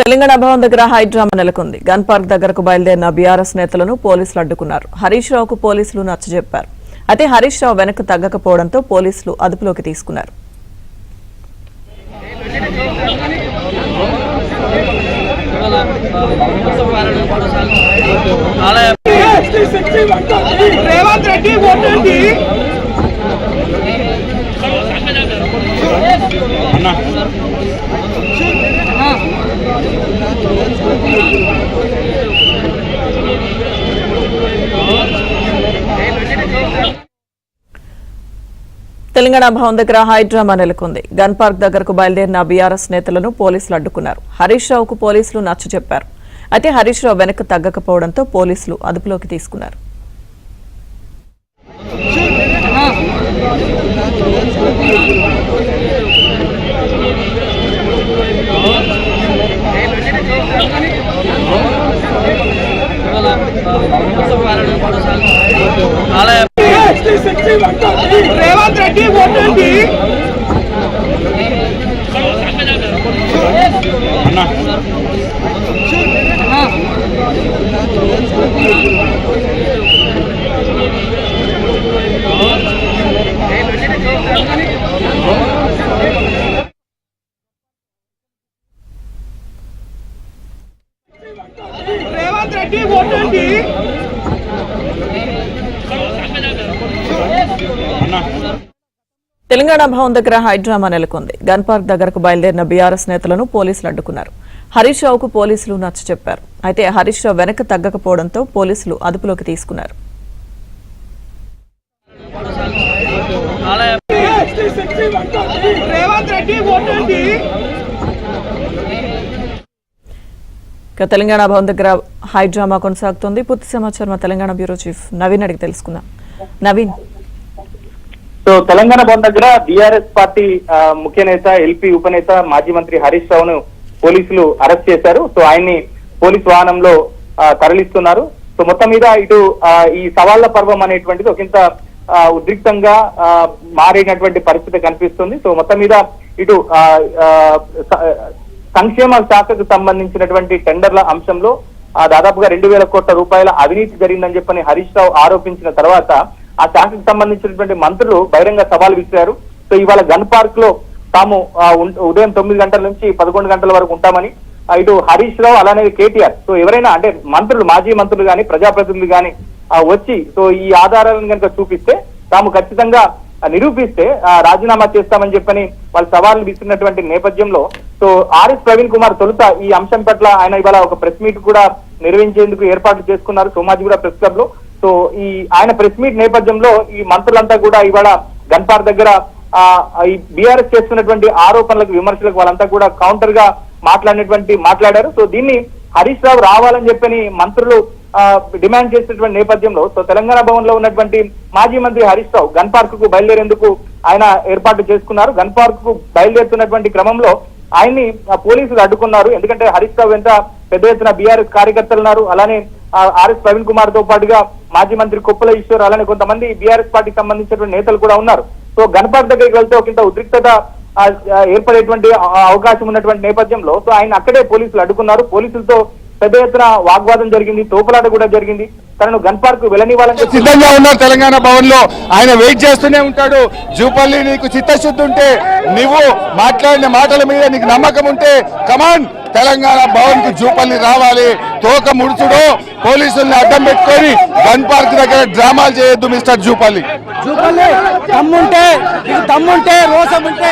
తెలంగాణ భవన్ దగ్గర హైడ్రామా నెలకొంది. Gun park దగ్గరకు బయలుదేరిన బీఆర్ఎస్ నేతలను పోలీసులు అడ్డుకున్నారు. హరీష్ రావుకు పోలీసులు నచ్చజెప్పారు. అయితే హరీష్ రావు వెనక్కు తగ్గకపోవడంతో పోలీసులు అదుపులోకి తీసుకున్నారు. తెలంగాణ భవన్ దగ్గర హైడ్రామా నెలకొంది. గన్ పార్క్ దగ్గరకు బయలుదేరిన బీఆర్ఎస్ నేతలను పోలీసులు అడ్డుకున్నారు. హరీష్ రావుకు పోలీసులు నచ్చజెప్పారు. అయితే హరీష్ రావు వెనక్కు తగ్గకపోవడంతో పోలీసులు అదుపులోకి తీసుకున్నారు. రేవంత్ రెడ్డి ఓటండి రేవంత్ రెడ్డి ఓటండి తెలంగాణ భవన్ దగ్గర హైడ్రామా నెలకొంది. గన్ పార్క్ దగ్గరకు బయలుదేరిన బీఆర్ఎస్ నేతలను పోలీసులు అడ్డుకున్నారు. హరీష్ రావుకు పోలీసులు నచ్చజెప్పారు. అయితే హరీష్ రావు వెనక్కు తగ్గకపోవడంతో పోలీసులు అదుపులోకి తీసుకున్నారు. తెలంగాణ భవన్ దగ్గర హైడ్రామా కొనసాగుతోంది. పూర్తి సమాచారం తెలంగాణ బ్యూరో చీఫ్ నవీన్ అడిగి తెలుసుకుందాం. నవీన్, సో తెలంగాణ భవన్ దగ్గర బీఆర్ఎస్ పార్టీ ముఖ్య నేత, ఎల్పీ ఉపనేత, మాజీ మంత్రి హరీష్ రావును పోలీసులు అరెస్ట్ చేశారు. సో ఆయన్ని పోలీసు వాహనంలో తరలిస్తున్నారు. సో మొత్తం మీద ఇటు ఈ సవాళ్ల పర్వం అనేటువంటిది ఒకంత ఉద్రిక్తంగా మారినటువంటి పరిస్థితి కనిపిస్తుంది. సో మొత్తం మీద ఇటు సంక్షేమ శాఖకు సంబంధించినటువంటి టెండర్ల అంశంలో దాదాపుగా 2,000 కోట్ల రూపాయల అవినీతి జరిగిందని చెప్పని హరీష్ రావు ఆరోపించిన తర్వాత ఆ శాఖకు సంబంధించినటువంటి మంత్రులు బహిరంగ సవాల్ విసిరారు. సో ఇవాళ గన్ పార్క్ లో తాము ఉదయం 9 గంటల నుంచి 11 గంటల వరకు ఉంటామని ఇటు హరీష్ రావు అలానే కేటీఆర్, సో ఎవరైనా అంటే మంత్రులు, మాజీ మంత్రులు గాని ప్రజాప్రతినిధులు గాని వచ్చి సో ఈ ఆధారాలను కనుక చూపిస్తే తాము ఖచ్చితంగా నిరూపిస్తే రాజీనామా చేస్తామని చెప్పని వాళ్ళు సవాళ్లు విసిరినటువంటి నేపథ్యంలో సో ఆర్ఎస్ ప్రవీణ్ కుమార్ తొలుత ఈ అంశం పట్ల ఆయన ఇవాళ ఒక ప్రెస్ మీట్ కూడా నిర్వహించేందుకు ఏర్పాట్లు చేసుకున్నారు సోమాజిగూడ ప్రెస్ క్లబ్ లో. సో ఈ ఆయన ప్రెస్ మీట్ నేపథ్యంలో ఈ మంత్రులంతా కూడా ఇవాళ గన్ పార్క్ దగ్గర ఈ బీఆర్ఎస్ చేస్తున్నటువంటి ఆరోపణలకు, విమర్శలకు వాళ్ళంతా కూడా కౌంటర్ గా మాట్లాడారు. సో దీన్ని హరీష్ రావు రావాలని చెప్పని మంత్రులు డిమాండ్ చేసినటువంటి నేపథ్యంలో సో తెలంగాణ భవన్ లో ఉన్నటువంటి మాజీ మంత్రి హరీష్ రావు గన్ పార్క్ కు బయలుదేరేందుకు ఆయన ఏర్పాటు చేసుకున్నారు. గన్ పార్క్ కు బయలుదేరుతున్నటువంటి క్రమంలో ఆయన్ని పోలీసులు అడ్డుకున్నారు. ఎందుకంటే హరీష్ రావు ఎంత పెద్ద ఎత్తున బీఆర్ఎస్ కార్యకర్తలు ఉన్నారు, అలానే ఆర్ఎస్ ప్రవీణ్ కుమార్ తో పాటుగా మాజీ మంత్రి కొప్పుల ఈశ్వర్, అలానే కొంతమంది బీఆర్ఎస్ పార్టీకి సంబంధించినటువంటి నేతలు కూడా ఉన్నారు. సో గన్ పార్క్ దగ్గరికి వెళ్తే ఒకంత ఉద్రిక్తత ఏర్పడేటువంటి అవకాశం ఉన్నటువంటి నేపథ్యంలో సో ఆయన అక్కడే పోలీసులు అడ్డుకున్నారు. పోలీసులతో పెద్ద ఎత్తున వాగ్వాదం జరిగింది, తోపులాట కూడా జరిగింది. తనను గన్ పార్క్ వెళ్ళనివ్వాలని సిద్ధంగా ఉన్నారు. తెలంగాణ భవన్ లో ఆయన వెయిట్ చేస్తూనే ఉంటాడు. జూపల్లి, నీకు చిత్తశుద్ధి ఉంటే, నువ్వు మాట్లాడిన మాటల మీద నీకు నమ్మకం ఉంటే కమాన్ తెలంగాణ భవన్ కు జూపల్లి రావాలి. తోక ముడుచుడు పోలీసుల్ని అడ్డం పెట్టుకొని గన్ పార్క్ దగ్గర డ్రామాలు చేయొద్దు మిస్టర్ జూపల్లి. జూపల్లి తమ్ముంటే రోసం ఉంటే